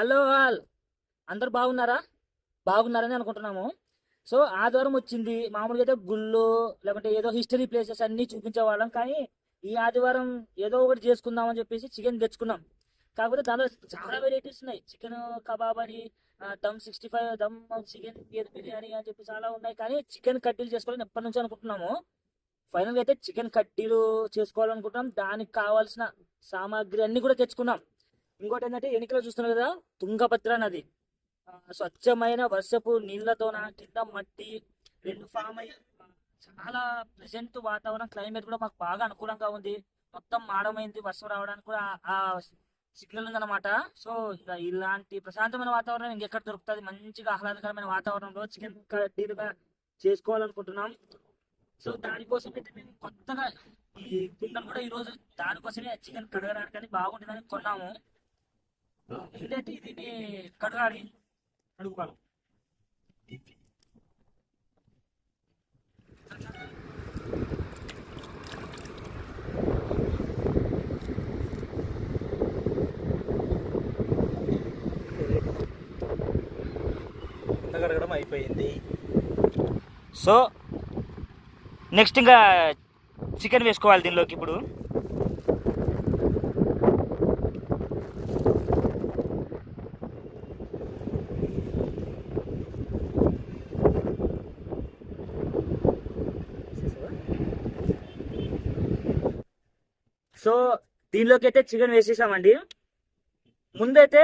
Hello all, అందరు బాగున్నారా? బాగున్నారని అనుకుంటున్నాము. సో ఆదివారం వచ్చింది. మామూలుగా అయితే గుళ్ళు లేకుంటే ఏదో హిస్టరీ ప్లేసెస్ అన్ని చూపించేవాళ్ళం, కానీ ఈ ఆదివారం ఏదో ఒకటి చేసుకుందామని చెప్పేసి చికెన్ తెచ్చుకున్నాం. కాకపోతే దానిలో చాలా వెరైటీస్ ఉన్నాయి. చికెన్ కబాబ్ అని, దమ్ 65, దమ్ చికెన్ బిర్యానీ అని చెప్పి చాలా ఉన్నాయి. కానీ చికెన్ కడ్డీలు చేసుకోవాలని ఎప్పటి నుంచి అనుకుంటున్నాము. ఫైనల్గా అయితే చికెన్ కడ్డీలు చేసుకోవాలనుకుంటున్నాం. దానికి కావాల్సిన సామాగ్రి అన్ని కూడా తెచ్చుకున్నాం. ఇంకోటి ఏంటంటే వెనుకలో చూస్తున్నారు కదా, తుంగభద్ర నది. స్వచ్ఛమైన వర్షపు నీళ్లతోన కింద మట్టి రెండు ఫామ్ అయ్యి చాలా ప్రెసెంట్ వాతావరణం, క్లైమేట్ కూడా మాకు బాగా అనుకూలంగా ఉంది. మొత్తం మాడమైంది, వర్షం రావడానికి కూడా ఆ సిగ్నల్ ఉందన్నమాట. సో ఇంకా ఇలాంటి ప్రశాంతమైన వాతావరణం ఇంకెక్కడ దొరుకుతుంది? మంచిగా ఆహ్లాదకరమైన వాతావరణంలో చికెన్ కర్రీగా చేసుకోవాలనుకుంటున్నాం. సో దానికోసం అయితే మేము కొత్తగా ఈ కుండను కూడా ఈరోజు దానికోసమే చికెన్ కడగడానికి బాగుంటుందని కొన్నాము. ఏంటంటే ఇది కడగాలి, అడుగుతాను. కడగడం అయిపోయింది. సో నెక్స్ట్ ఇంకా చికెన్ వేసుకోవాలి దీనిలోకి. ఇప్పుడు సో దీనిలోకి అయితే చికెన్ వేసేసామండి. ముందైతే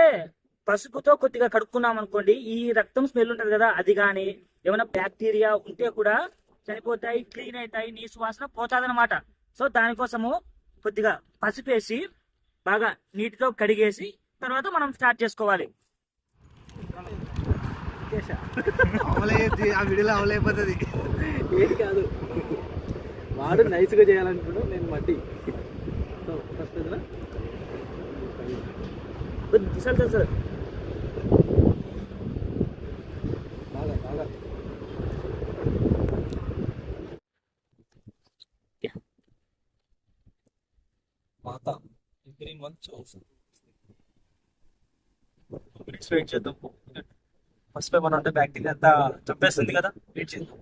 పసుపుతో కొద్దిగా కడుక్కున్నాం అనుకోండి, ఈ రక్తం స్మెల్ ఉంటుంది కదా, అది కానీ ఏమైనా బ్యాక్టీరియా ఉంటే కూడా చనిపోతాయి, క్లీన్ అవుతాయి, నీ సువాసన పోతాదనమాట. సో దానికోసము కొద్దిగా పసుపు వేసి బాగా నీటితో కడిగేసి తర్వాత మనం స్టార్ట్ చేసుకోవాలి. ఆ వీడియోలో అవలేకపోతుంది. ఏం కాదు, వాడు నైస్గా చేయాలనుకున్నాడు, నేను మట్టి. సో ఫస్ట్ సార్ బాగా బాగా మాత మినిట్స్ వెయిట్ చేద్దాం. ఫస్ట్ ఏమన్నా ఉంటే బ్యాక్టీరియా అంతా చంపేస్తుంది కదా, వెయిట్ చేద్దాం.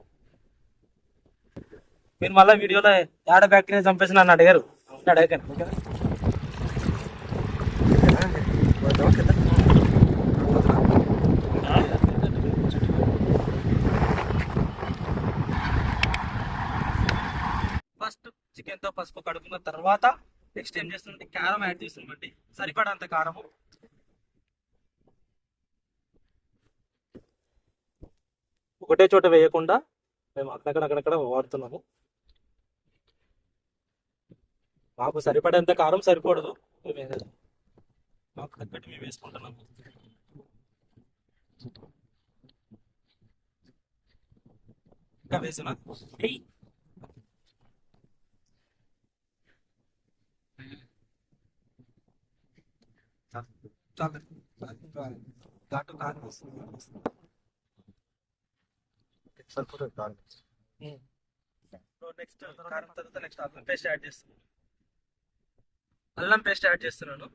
మీరు మళ్ళీ వీడియోలో ఏడ బ్యాక్టీరియా చంపేసి నన్ను అడిగారు, అడగండి. ఓకేనా? ఫస్ట్ చికెన్ తో పసుపు కడుక్కున్న తర్వాత నెక్స్ట్ ఏం చేస్తుంటే కారం యాడ్ చేస్తున్నామండి, సరిపడంత కారము. ఒకటే చోట వేయకుండా మేము అక్కడక్కడ వాడుతున్నాము. మాకు సరిపడేంత కారం సరిపడదు, మాకు తగ్గట్టు మేము వేసుకుంటున్నాము. ఇంకా వేసిన ఘాటు కారం సరిపోతుంది కారం. నెక్స్ట్ కారం తర్వాత నెక్స్ట్ అల్లం పేస్ట్ యాడ్ చేస్తున్నాను. అల్లం పేస్ట్ యాడ్ చేస్తున్నాను.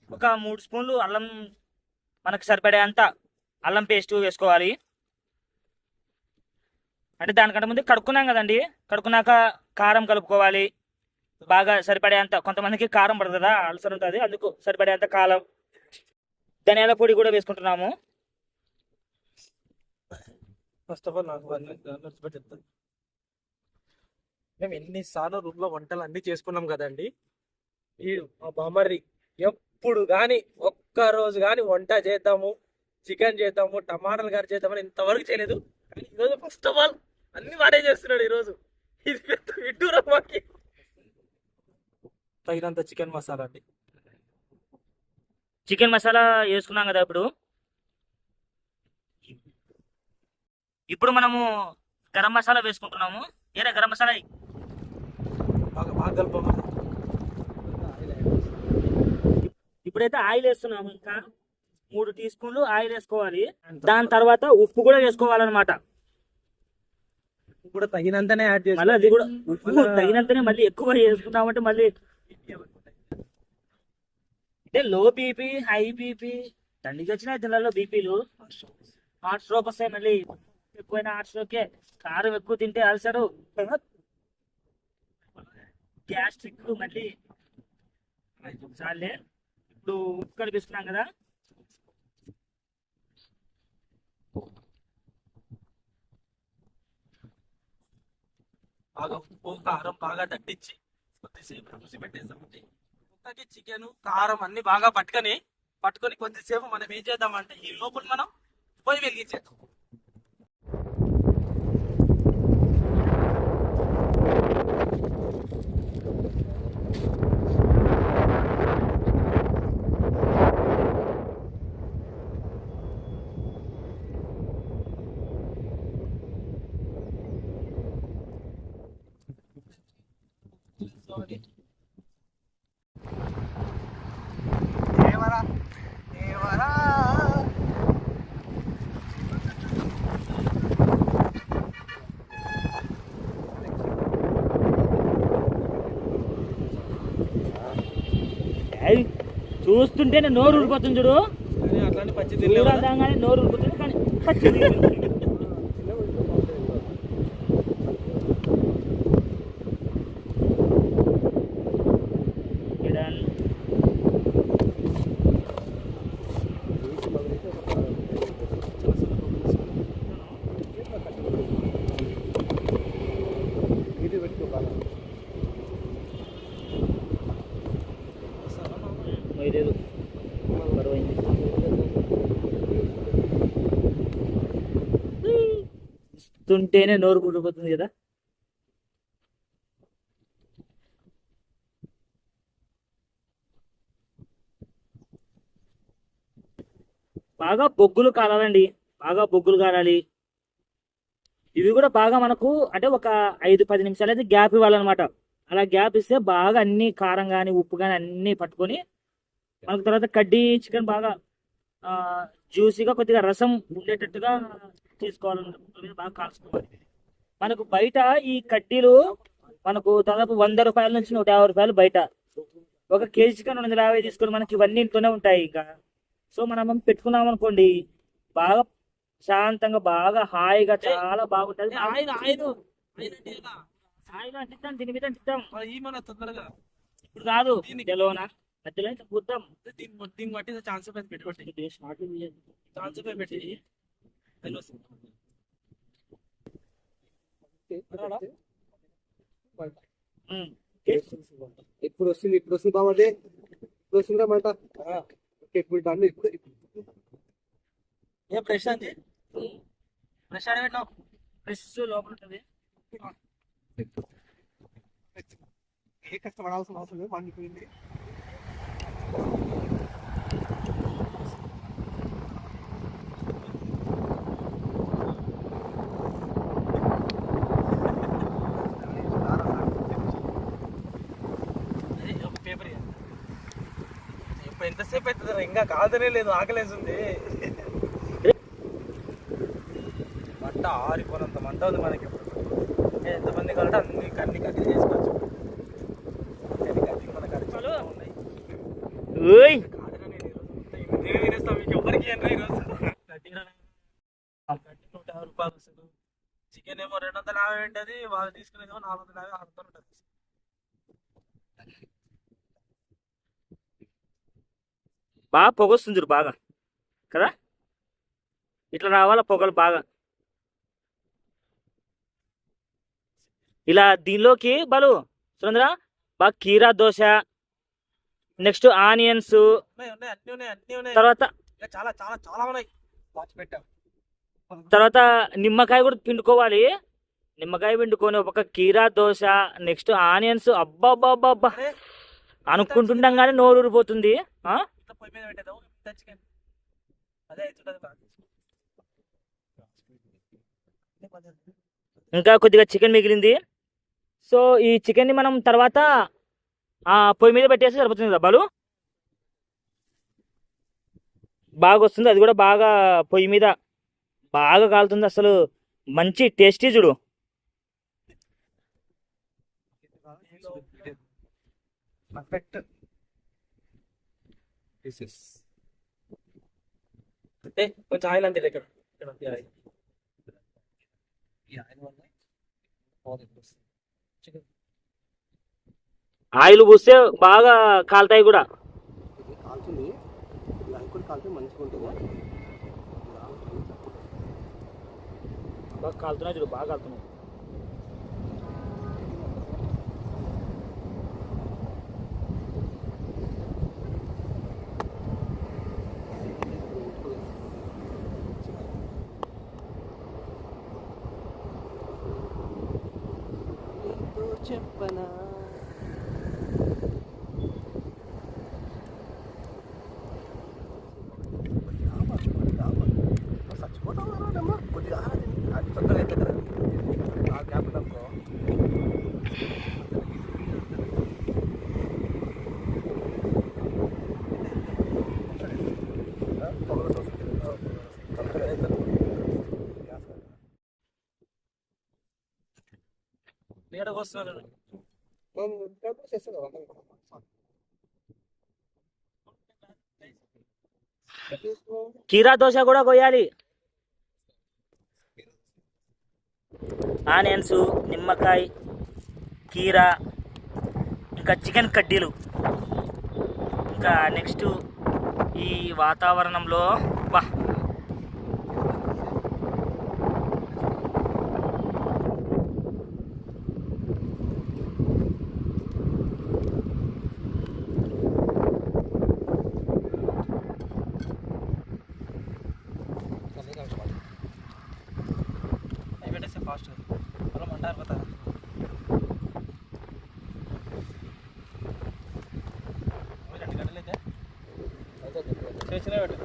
ఒక 3 స్పూన్లు అల్లం, మనకు సరిపడే అంత అల్లం పేస్ట్ వేసుకోవాలి. అంటే దానికంటే ముందు కడుక్కున్నాం కదండి, కడుక్కున్నాక కారం కలుపుకోవాలి బాగా సరిపడే అంత. కొంతమందికి కారం పడదు కదా, అల్సర్ ఉంటుంది, అందుకు సరిపడే అంత కారం. ధనియాల పొడి కూడా వేసుకుంటున్నాము. ఫస్ట్ ఆఫ్ ఆల్ నాకు చెప్తాను, మేము ఎన్నిసార్లు రూమ్లో వంటలు అన్నీ చేసుకున్నాం కదండి. ఈ మా బామ్మర్ది ఎప్పుడు కానీ ఒక్కరోజు కానీ వంట చేద్దాము, చికెన్ చేద్దాము, టమాటాలు గారి చేద్దామని ఇంతవరకు చేయలేదు. కానీ ఈరోజు ఫస్ట్ ఆఫ్ ఆల్ అన్ని వాడే చేస్తున్నాడు. ఈరోజు ఇది పెద్ద విడ్డూరం మాకి. తగినంత చికెన్ మసాలా అండి. చికెన్ మసాలా వేసుకున్నాం కదా. ఇప్పుడు మనము గరం మసాలా వేసుకుంటున్నాము. ఏరా గరం మసాలా బాగా బాగా కలుపుకోవాలి. ఇప్పుడైతే ఆయిల్ వేస్తున్నాము. ఇంకా 3 టీ స్పూన్లు ఆయిల్ వేసుకోవాలి. దాని తర్వాత ఉప్పు కూడా వేసుకోవాలన్నమాట. ఇప్పుడు తగినంతనే యాడ్ చేసి మళ్ళీ అది కూడా ఉప్పు తగినంతనే మళ్ళీ ఎక్కువ వేసుకున్నామంటే మళ్ళీ అంటే లో బీపీ హై బీపీ దండికి వచ్చిన దీనిలో బీపీలు హార్ట్ స్ట్రోక్ వస్తాయి. మళ్ళీ ఎక్కువైన హార్ట్ స్ట్రోకే. కారం ఎక్కువ తింటే అల్సరు, గ్యాస్ట్రిక్. మళ్ళీ చాలే ఇప్పుడు ఉప్పు కనిపిస్తున్నాం కదా. బాగా ఉప్పు కారం బాగా దట్టించి కొద్దిసేపు రుచి పెట్టేస్తామండి. ముక్కకి చికెన్ కారం అన్ని బాగా పట్టుకొని కొద్దిసేపు మనం ఏం చేద్దామంటే ఈ లోపల మనం పొయ్యి వెలిగించేద్దాం. చూస్తుంటేనే నోరు ఊరిపోతుంది చూడు. అట్లాంటి పచ్చి చూడగానే నోరు ఊరిపోతుంది కానీ పచ్చి చూస్తుంటేనే నోరు ఊరిపోతుంది కదా. బాగా బొగ్గులు కాలాలండి, బాగా బొగ్గులు కాలాలి. ఇవి కూడా బాగా మనకు అంటే ఒక 5-10 నిమిషాలు అయితే గ్యాప్ ఇవ్వాలన్నమాట. అలా గ్యాప్ ఇస్తే బాగా అన్ని కారం కానీ ఉప్పు కానీ అన్ని పట్టుకొని మనకు తర్వాత కడ్డీ చికెన్ బాగా జ్యూసీగా కొద్దిగా రసం ఉండేటట్టుగా తీసుకోవాలన్నమాట. బాగా కాల్చుకోవాలి. మనకు బయట ఈ కడ్డీలు మనకు దాదాపు 100 రూపాయల నుంచి 150 రూపాయలు బయట. ఒక కేజీ చికెన్ 250 తీసుకొని మనకి ఇవన్నీ ఇంట్లోనే ఉంటాయి. ఇంకా సో మనం పెట్టుకున్నాం అనుకోండి బాగా శాంతంగా బాగా హాయిగా చాలా బాగుంటది. హాయిగా అంటిస్తాం, దీని మీద అంటిస్తాం. తొందరగా ఇప్పుడు కాదు తెలోనా మధ్యలో కూద్దాం. దీన్ని బట్టి ఛాన్స్ పెట్టి ఛాన్స్ పెట్టి ఇప్పుడు వస్తుంది బాబే. ఇప్పుడు వస్తుందా మాట. ఇప్పుడు దాన్ని ఇప్పుడు ఏ ఫ్రెష్ అండి, ఫ్రెష్ అని పెట్టినావు. ఫ్రెష్ లోపల ఉంటుంది. ఏ కష్టపడాల్సిన అవసరం లేదు, పండిపోయింది. పేపర్ ఎంతసేపు అవుతుంది, ఇంకా కాదనే లేదు, ఆకలేస్తుంది. మంట ఆరిపోనంత మంట ఉంది మనకి. ఎంతమంది కావాలంటే అన్ని కట్టి చేసుకోవచ్చు. మనకు అరిచాలు ఉన్నాయి. తినేస్తాం, మీకు ఎవరికి ఈరోజు 150 రూపాయలు వస్తుంది. చికెన్ ఏమో 250 ఉంటుంది, వాళ్ళు తీసుకునేదేమో 450 600 ఉంటుంది. బాగా పొగొస్తుంది చూడు బాగా కదా. ఇట్లా రావాలా పొగలు బాగా. ఇలా దీనిలోకి బాలు సురేంద్ర బాగా కీరా దోశ, నెక్స్ట్ ఆనియన్స్, తర్వాత చాలా చాలా చాలా ఉన్నాయి. తర్వాత నిమ్మకాయ కూడా పిండుకోవాలి. నిమ్మకాయ పిండుకొని ఒక కీరా దోశ, నెక్స్ట్ ఆనియన్స్. అబ్బా అబ్బా అబ్బా అనుకుంటుండగానే కానీ నోరు ఊరిపోతుంది. పొయ్యి మీద పెట్టేద్దాం చికెన్. అదే అవుతుంటుంది. ఇంకా కొద్దిగా చికెన్ మిగిలింది. సో ఈ చికెన్ని మనం తర్వాత పొయ్యి మీద పెట్టేసి సరిపోతుంది కదా బాలు. బాగా వస్తుంది, అది కూడా బాగా పొయ్యి మీద బాగా కాలుతుంది. అసలు మంచి టేస్టీ చూడు. Perfect pieces. అంటే కొంచెం ఆయిల్ అంతే ఇక్కడ ఇక్కడ ఉంది ఆయిల్. ఈ ఆయిల్ వల్ల బాగా ఎక్కువ వస్తుంది. చికెన్ ఆయిల్ పూస్తే బాగా కాలుతాయి కూడా. ఇది కాల్చింది, ఇది ఆయిల్ కూడా కాలితే మంచిగా ఉంటుంది. బాగా కాలుతున్నాయి చూడు, బాగా కాలుతున్నాయి. చెప్పనా చచ్చిపోతామా కొద్దిగా అది తొందరగా అయితే కదా ఆ గ్యాప్ ఉందనుకో. నీడకు వస్తున్నారు. చేస్తాను కీరా దోశ కూడా కొయ్యాలి. ఆనియన్స్, నిమ్మకాయ, కీరా, ఇంకా చికెన్ కడ్డీలు. ఇంకా నెక్స్ట్ ఈ వాతావరణంలో బా అవి పెట్టేస్తే ఫాస్ట్ అలా మంట అయిపోతారు. రెండు గంటలు అయితే చేసిన పెట్టు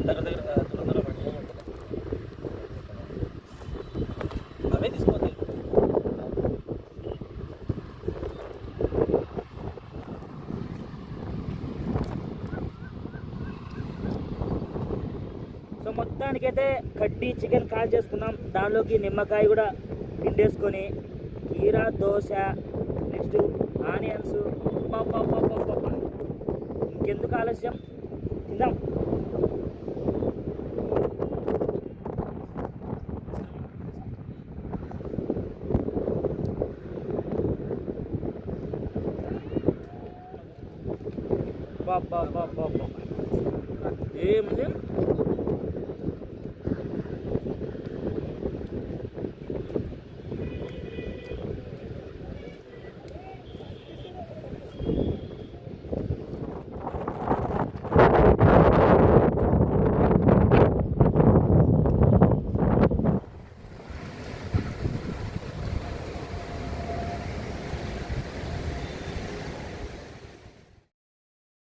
దగ్గర దగ్గర తొందరగా పెట్టు. ఏమంటుంది అవే తీసుకోవాలి. సో మొత్తానికైతే కడ్డీ చికెన్ కాల్ చేసుకున్నాం. దానిలోకి నిమ్మకాయ కూడా పిండేసుకొని కీరా దోశ, నెక్స్ట్ ఆనియన్స్. ఇంకెందుకు ఆలస్యం, తిందాం. ఏముంది